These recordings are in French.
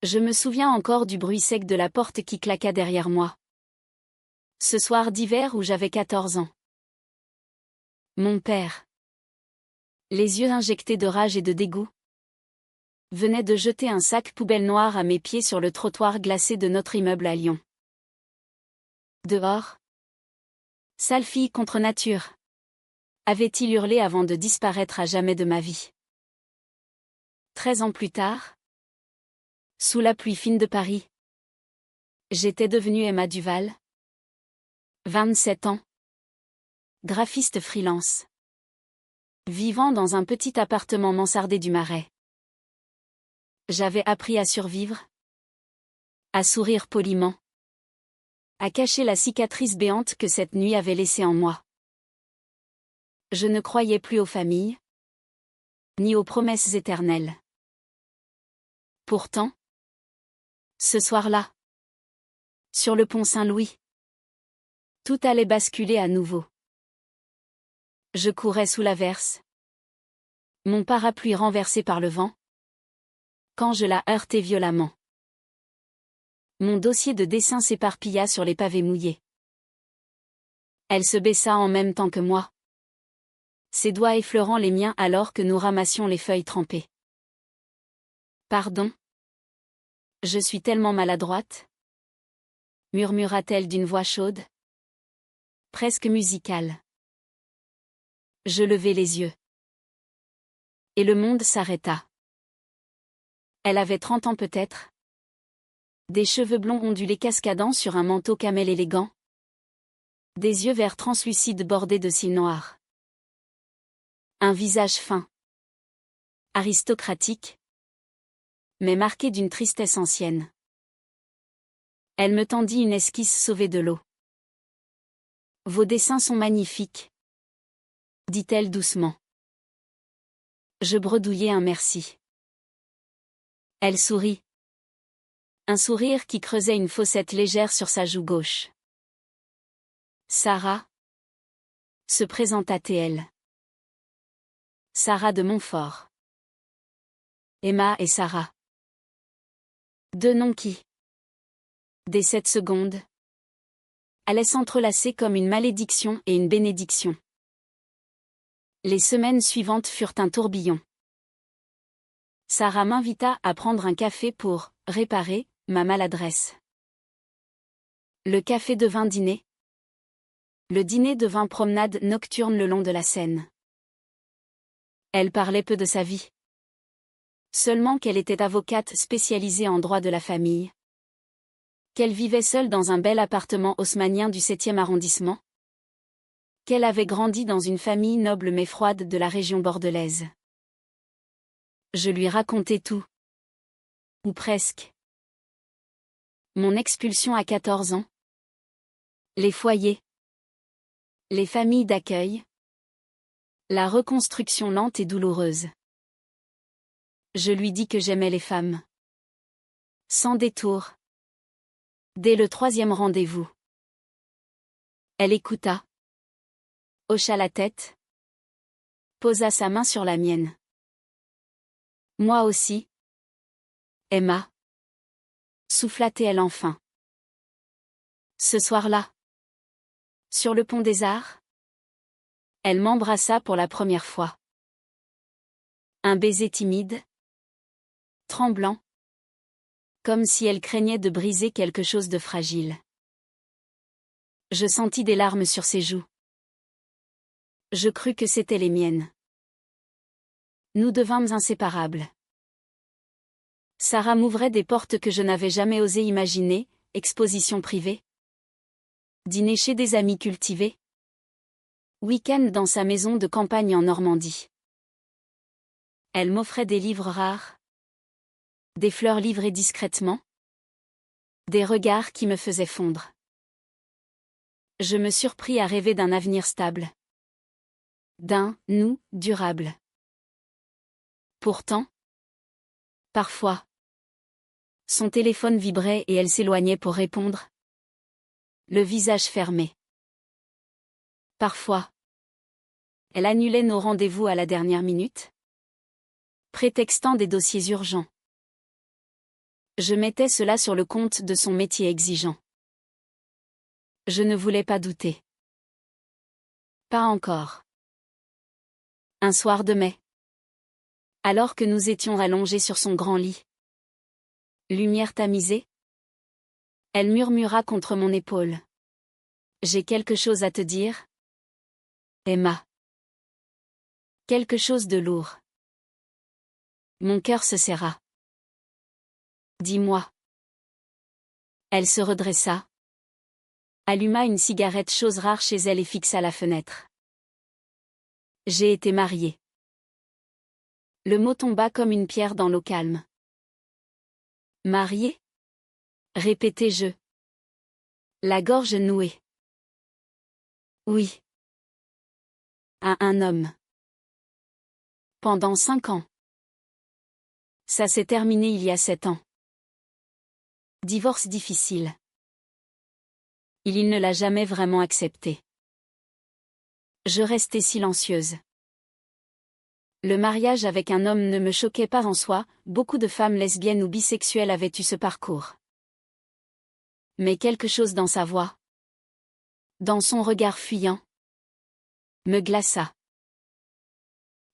Je me souviens encore du bruit sec de la porte qui claqua derrière moi. Ce soir d'hiver où j'avais 14 ans. Mon père, les yeux injectés de rage et de dégoût, venait de jeter un sac poubelle noir à mes pieds sur le trottoir glacé de notre immeuble à Lyon. Dehors, sale fille contre nature, avait-il hurlé avant de disparaître à jamais de ma vie. 13 ans plus tard, sous la pluie fine de Paris, j'étais devenue Emma Duval, 27 ans, graphiste freelance, vivant dans un petit appartement mansardé du Marais. J'avais appris à survivre, à sourire poliment, à cacher la cicatrice béante que cette nuit avait laissée en moi. Je ne croyais plus aux familles, ni aux promesses éternelles. Pourtant, ce soir-là, sur le pont Saint-Louis, tout allait basculer à nouveau. Je courais sous l'averse, mon parapluie renversé par le vent, quand je la heurtai violemment. Mon dossier de dessin s'éparpilla sur les pavés mouillés. Elle se baissa en même temps que moi, ses doigts effleurant les miens alors que nous ramassions les feuilles trempées. Pardon. Je suis tellement maladroite, murmura-t-elle d'une voix chaude, presque musicale. Je levai les yeux. Et le monde s'arrêta. Elle avait 30 ans peut-être. Des cheveux blonds ondulés cascadant sur un manteau camel élégant. Des yeux verts translucides bordés de cils noirs. Un visage fin. Aristocratique. Mais marqué d'une tristesse ancienne. Elle me tendit une esquisse sauvée de l'eau. Vos dessins sont magnifiques, dit-elle doucement. Je bredouillai un merci. Elle sourit. Un sourire qui creusait une fossette légère sur sa joue gauche. Sarah, se présenta-t-elle. Sarah de Montfort. Emma et Sarah. Deux noms qui, dès cette seconde, allaient s'entrelacer comme une malédiction et une bénédiction. Les semaines suivantes furent un tourbillon. Sarah m'invita à prendre un café pour réparer ma maladresse. Le café devint dîner. Le dîner devint promenade nocturne le long de la Seine. Elle parlait peu de sa vie. Seulement qu'elle était avocate spécialisée en droit de la famille. Qu'elle vivait seule dans un bel appartement haussmannien du 7e arrondissement. Qu'elle avait grandi dans une famille noble mais froide de la région bordelaise. Je lui racontai tout. Ou presque. Mon expulsion à 14 ans. Les foyers. Les familles d'accueil. La reconstruction lente et douloureuse. Je lui dis que j'aimais les femmes. Sans détour. Dès le 3e rendez-vous. Elle écouta. Hocha la tête. Posa sa main sur la mienne. Moi aussi. Emma. Souffla-t-elle enfin. Ce soir-là. Sur le pont des Arts. Elle m'embrassa pour la première fois. Un baiser timide. Tremblant. Comme si elle craignait de briser quelque chose de fragile. Je sentis des larmes sur ses joues. Je crus que c'étaient les miennes. Nous devînmes inséparables. Sarah m'ouvrait des portes que je n'avais jamais osé imaginer, exposition privée. Dîner chez des amis cultivés. Week-end dans sa maison de campagne en Normandie. Elle m'offrait des livres rares. Des fleurs livrées discrètement. Des regards qui me faisaient fondre. Je me surpris à rêver d'un avenir stable. D'un « nous » durable. Pourtant, parfois, son téléphone vibrait et elle s'éloignait pour répondre. Le visage fermé. Parfois, elle annulait nos rendez-vous à la dernière minute, prétextant des dossiers urgents. Je mettais cela sur le compte de son métier exigeant. Je ne voulais pas douter. Pas encore. Un soir de mai. Alors que nous étions allongés sur son grand lit. Lumière tamisée. Elle murmura contre mon épaule. J'ai quelque chose à te dire, Emma. Quelque chose de lourd. Mon cœur se serra. Dis-moi. Elle se redressa. Alluma une cigarette, chose rare chez elle, et fixa la fenêtre. J'ai été mariée. Le mot tomba comme une pierre dans l'eau calme. Mariée? Répétai-je. La gorge nouée. Oui. À un homme. Pendant 5 ans. Ça s'est terminé il y a 7 ans. Divorce difficile. Il ne l'a jamais vraiment accepté. Je restais silencieuse. Le mariage avec un homme ne me choquait pas en soi, beaucoup de femmes lesbiennes ou bisexuelles avaient eu ce parcours. Mais quelque chose dans sa voix, dans son regard fuyant, me glaça.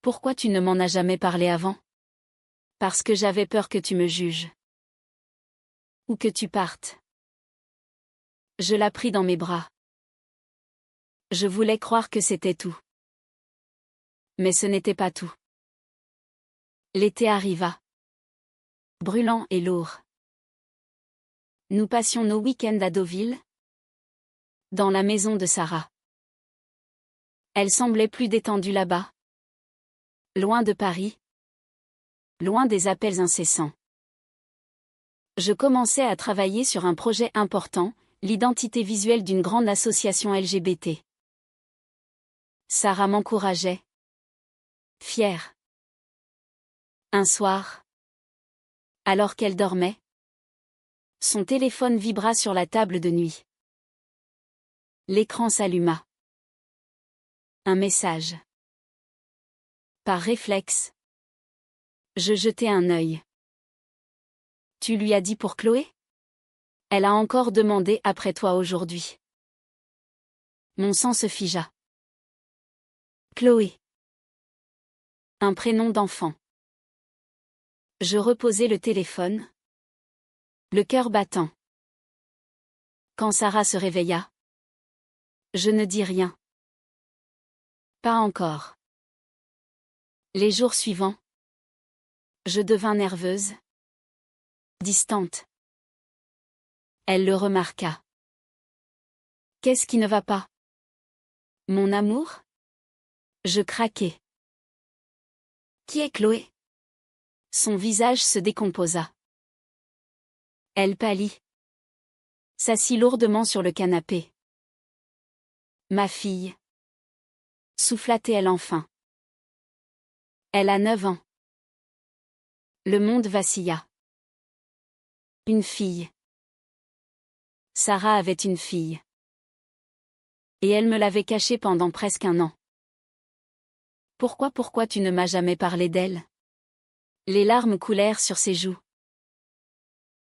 Pourquoi tu ne m'en as jamais parlé avant? Parce que j'avais peur que tu me juges. Ou que tu partes. Je la pris dans mes bras. Je voulais croire que c'était tout. Mais ce n'était pas tout. L'été arriva. Brûlant et lourd. Nous passions nos week-ends à Deauville, dans la maison de Sarah. Elle semblait plus détendue là-bas. Loin de Paris. Loin des appels incessants. Je commençais à travailler sur un projet important, l'identité visuelle d'une grande association LGBT. Sarah m'encourageait. Fière. Un soir, alors qu'elle dormait, son téléphone vibra sur la table de nuit. L'écran s'alluma. Un message. Par réflexe, je jetai un œil. Tu lui as dit pour Chloé? Elle a encore demandé après toi aujourd'hui. Mon sang se figea. Chloé. Un prénom d'enfant. Je reposai le téléphone. Le cœur battant. Quand Sarah se réveilla, je ne dis rien. Pas encore. Les jours suivants, je devins nerveuse, distante. Elle le remarqua. Qu'est-ce qui ne va pas? Mon amour? Je craquai. Qui est Chloé? Son visage se décomposa. Elle pâlit. S'assit lourdement sur le canapé. Ma fille. Souffla-t-elle enfin. Elle a 9 ans. Le monde vacilla. Une fille. Sarah avait une fille. Et elle me l'avait cachée pendant presque un an. Pourquoi tu ne m'as jamais parlé d'elle? Les larmes coulèrent sur ses joues.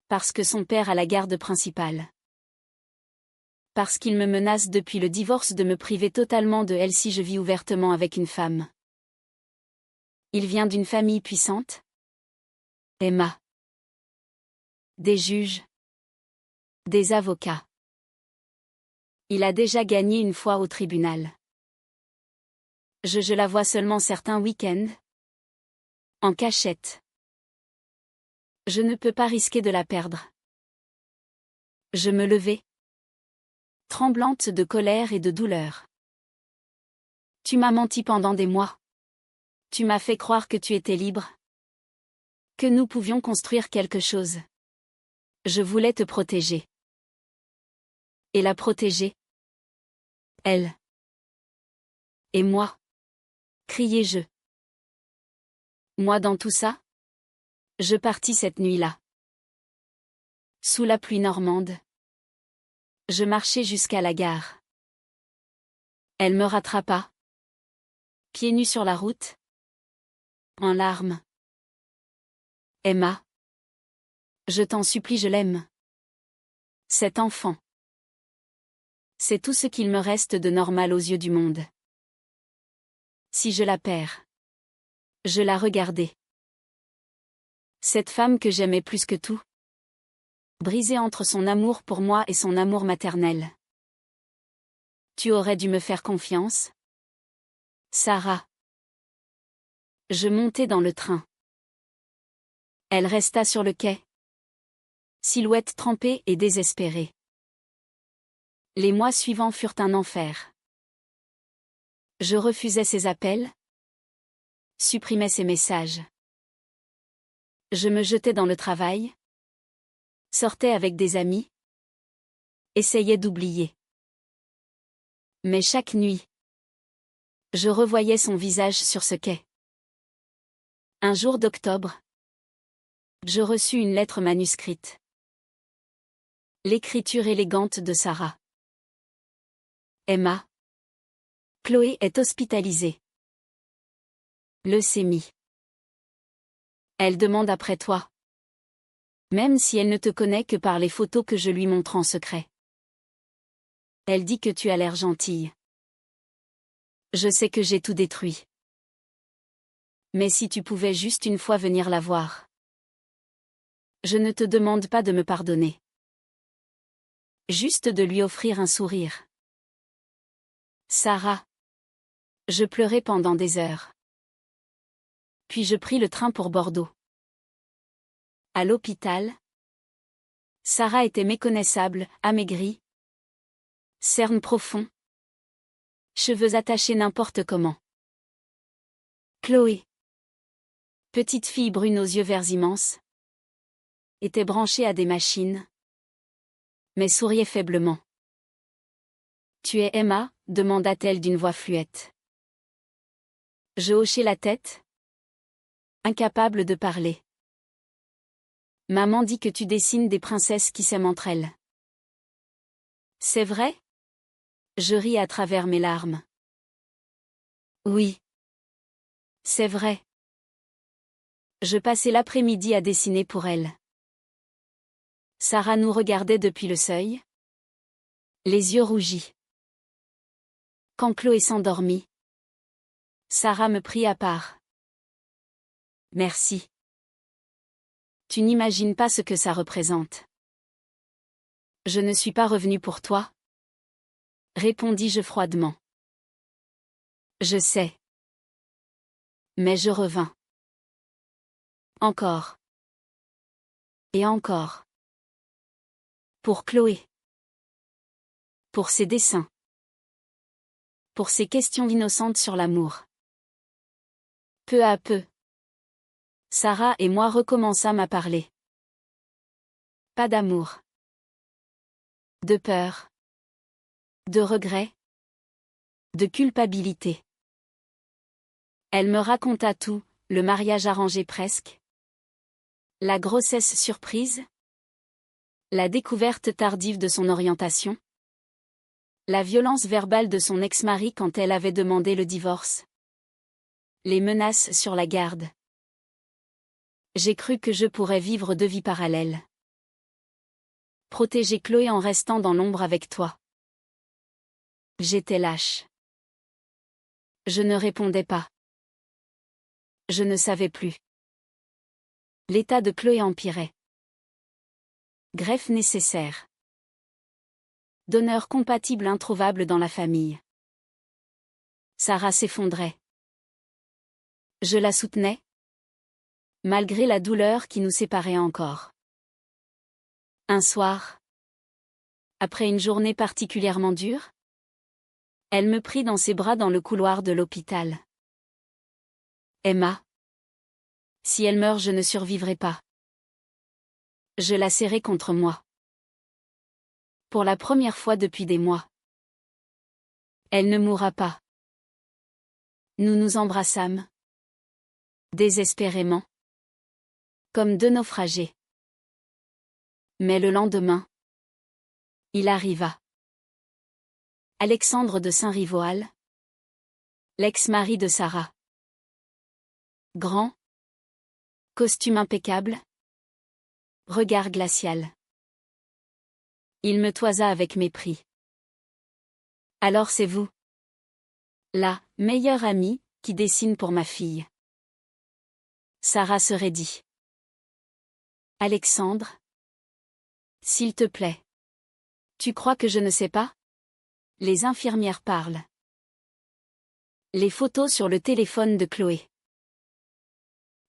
Parce que son père a la garde principale. Parce qu'il me menace depuis le divorce de me priver totalement de elle si je vis ouvertement avec une femme. Il vient d'une famille puissante? Emma. Des juges. Des avocats. Il a déjà gagné une fois au tribunal. Je la vois seulement certains week-ends. En cachette. Je ne peux pas risquer de la perdre. Je me levai. Tremblante de colère et de douleur. Tu m'as menti pendant des mois. Tu m'as fait croire que tu étais libre. Que nous pouvions construire quelque chose. Je voulais te protéger. Et la protéger. Elle. Et moi. Criai-je. Moi dans tout ça? Je partis cette nuit-là. Sous la pluie normande. Je marchai jusqu'à la gare. Elle me rattrapa. Pieds nus sur la route. En larmes. Emma. Je t'en supplie, je l'aime. Cet enfant. C'est tout ce qu'il me reste de normal aux yeux du monde. Si je la perds. Je la regardais. Cette femme que j'aimais plus que tout. Brisée entre son amour pour moi et son amour maternel. Tu aurais dû me faire confiance, Sarah. Je montai dans le train. Elle resta sur le quai. Silhouette trempée et désespérée. Les mois suivants furent un enfer. Je refusais ses appels. Supprimais ses messages. Je me jetais dans le travail. Sortais avec des amis. Essayais d'oublier. Mais chaque nuit, je revoyais son visage sur ce quai. Un jour d'octobre, je reçus une lettre manuscrite. L'écriture élégante de Sarah. Emma. Chloé est hospitalisée. Leucémie. Elle demande après toi. Même si elle ne te connaît que par les photos que je lui montre en secret. Elle dit que tu as l'air gentille. Je sais que j'ai tout détruit. Mais si tu pouvais juste une fois venir la voir. Je ne te demande pas de me pardonner. Juste de lui offrir un sourire. Sarah. Je pleurais pendant des heures. Puis je pris le train pour Bordeaux. À l'hôpital, Sarah était méconnaissable, amaigrie. Cernes profonds. Cheveux attachés n'importe comment. Chloé. Petite fille brune aux yeux verts immenses. Était branchée à des machines. Mais souriait faiblement. Tu es Emma, demanda-t-elle d'une voix fluette. Je hochai la tête. Incapable de parler. Maman dit que tu dessines des princesses qui s'aiment entre elles. C'est vrai? Je ris à travers mes larmes. Oui. C'est vrai. Je passais l'après-midi à dessiner pour elle. Sarah nous regardait depuis le seuil. Les yeux rougis. Quand Chloé s'endormit, Sarah me prit à part. Merci. Tu n'imagines pas ce que ça représente. Je ne suis pas revenue pour toi, répondis-je froidement. Je sais. Mais je revins. Encore. Et encore. Pour Chloé. Pour ses dessins. Pour ses questions innocentes sur l'amour. Peu à peu, Sarah et moi recommençâmes à parler. Pas d'amour. De peur. De regret. De culpabilité. Elle me raconta tout, le mariage arrangé presque. La grossesse surprise. La découverte tardive de son orientation. La violence verbale de son ex-mari quand elle avait demandé le divorce. Les menaces sur la garde. J'ai cru que je pourrais vivre deux vies parallèles. Protéger Chloé en restant dans l'ombre avec toi. J'étais lâche. Je ne répondais pas. Je ne savais plus. L'état de Chloé empirait. Greffe nécessaire. Donneur compatible introuvable dans la famille. Sarah s'effondrait. Je la soutenais. Malgré la douleur qui nous séparait encore. Un soir. Après une journée particulièrement dure. Elle me prit dans ses bras dans le couloir de l'hôpital. Emma. Si elle meurt, je ne survivrai pas. Je la serrai contre moi. Pour la première fois depuis des mois. Elle ne mourra pas. Nous nous embrassâmes. Désespérément. Comme deux naufragés. Mais le lendemain. Il arriva. Alexandre de Saint-Rivoal. L'ex-mari de Sarah. Grand. Costume impeccable. regard glacial. Il me toisa avec mépris. Alors c'est vous, la meilleure amie, qui dessine pour ma fille. Sarah se raidit. Alexandre? S'il te plaît. Tu crois que je ne sais pas? Les infirmières parlent. Les photos sur le téléphone de Chloé.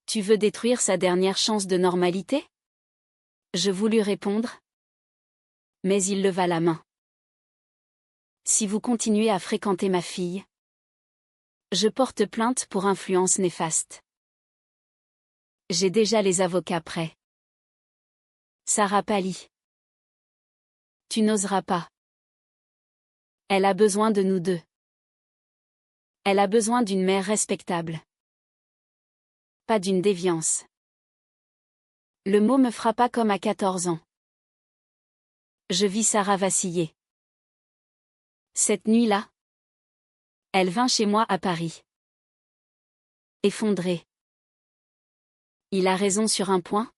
Tu veux détruire sa dernière chance de normalité? Je voulus répondre. Mais il leva la main. Si vous continuez à fréquenter ma fille, je porte plainte pour influence néfaste. J'ai déjà les avocats prêts. Sarah pâlit. Tu n'oseras pas. Elle a besoin de nous deux. Elle a besoin d'une mère respectable. Pas d'une déviance. Le mot me frappa comme à 14 ans. Je vis Sarah vaciller. Cette nuit-là, elle vint chez moi à Paris. Effondrée. Il a raison sur un point?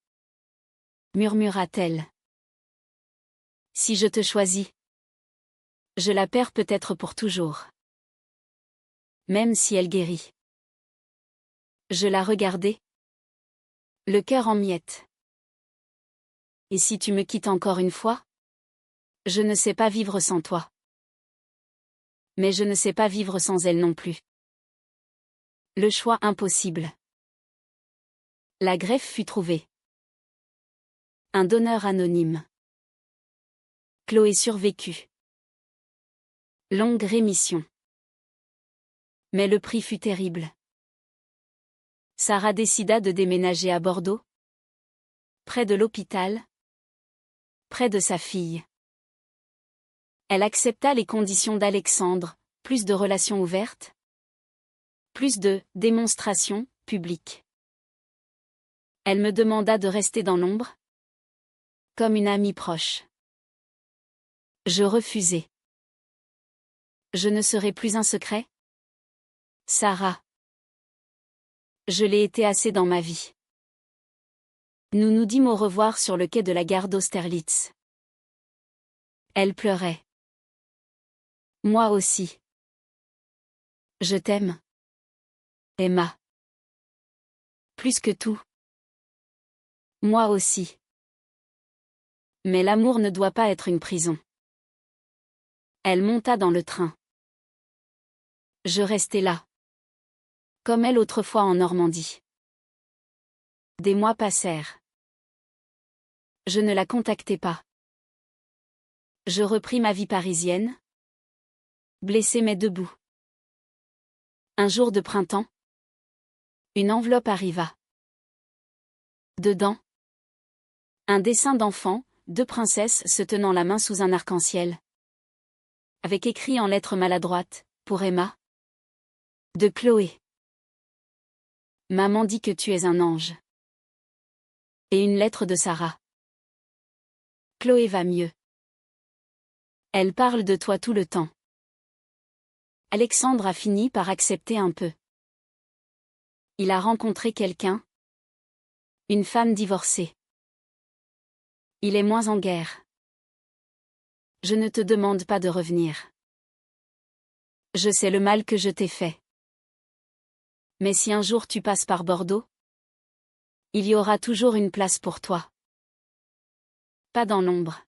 Murmura-t-elle. Si je te choisis, je la perds peut-être pour toujours. Même si elle guérit. Je la regardai. Le cœur en miettes. Et si tu me quittes encore une fois? Je ne sais pas vivre sans toi. Mais je ne sais pas vivre sans elle non plus. Le choix impossible. La greffe fut trouvée. Un donneur anonyme. Chloé survécut. Longue rémission. Mais le prix fut terrible. Sarah décida de déménager à Bordeaux. Près de l'hôpital. Près de sa fille. Elle accepta les conditions d'Alexandre, plus de relations ouvertes. Plus de démonstrations publiques. Elle me demanda de rester dans l'ombre. Comme une amie proche. Je refusai. Je ne serai plus un secret? Sarah. Je l'ai été assez dans ma vie. Nous nous dîmes au revoir sur le quai de la gare d'Austerlitz. Elle pleurait. Moi aussi. Je t'aime. Emma. Plus que tout. Moi aussi. Mais l'amour ne doit pas être une prison. Elle monta dans le train. Je restai là. Comme elle autrefois en Normandie. Des mois passèrent. Je ne la contactai pas. Je repris ma vie parisienne. Blessée mais debout. Un jour de printemps. Une enveloppe arriva. Dedans. Un dessin d'enfant, deux princesses se tenant la main sous un arc-en-ciel. Avec écrit en lettres maladroites, pour Emma. De Chloé. Maman dit que tu es un ange. Et une lettre de Sarah. Chloé va mieux. Elle parle de toi tout le temps. Alexandre a fini par accepter un peu. Il a rencontré quelqu'un. Une femme divorcée. Il est moins en guerre. Je ne te demande pas de revenir. Je sais le mal que je t'ai fait. Mais si un jour tu passes par Bordeaux, il y aura toujours une place pour toi. Pas dans l'ombre.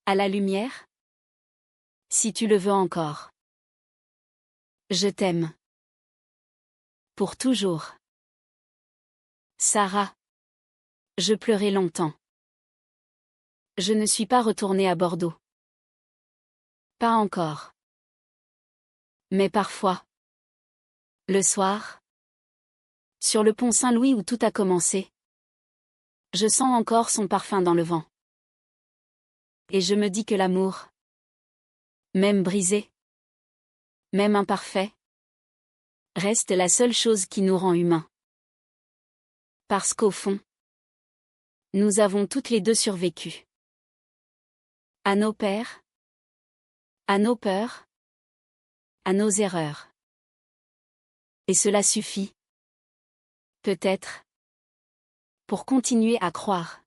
À la lumière? Si tu le veux encore. Je t'aime. Pour toujours. Sarah. Je pleurai longtemps. Je ne suis pas retournée à Bordeaux. Pas encore. Mais parfois. Le soir. Sur le pont Saint-Louis où tout a commencé. Je sens encore son parfum dans le vent. Et je me dis que l'amour, même brisé, même imparfait, reste la seule chose qui nous rend humains. Parce qu'au fond, nous avons toutes les deux survécu. À nos pères, à nos peurs, à nos erreurs. Et cela suffit. Peut-être. pour continuer à croire.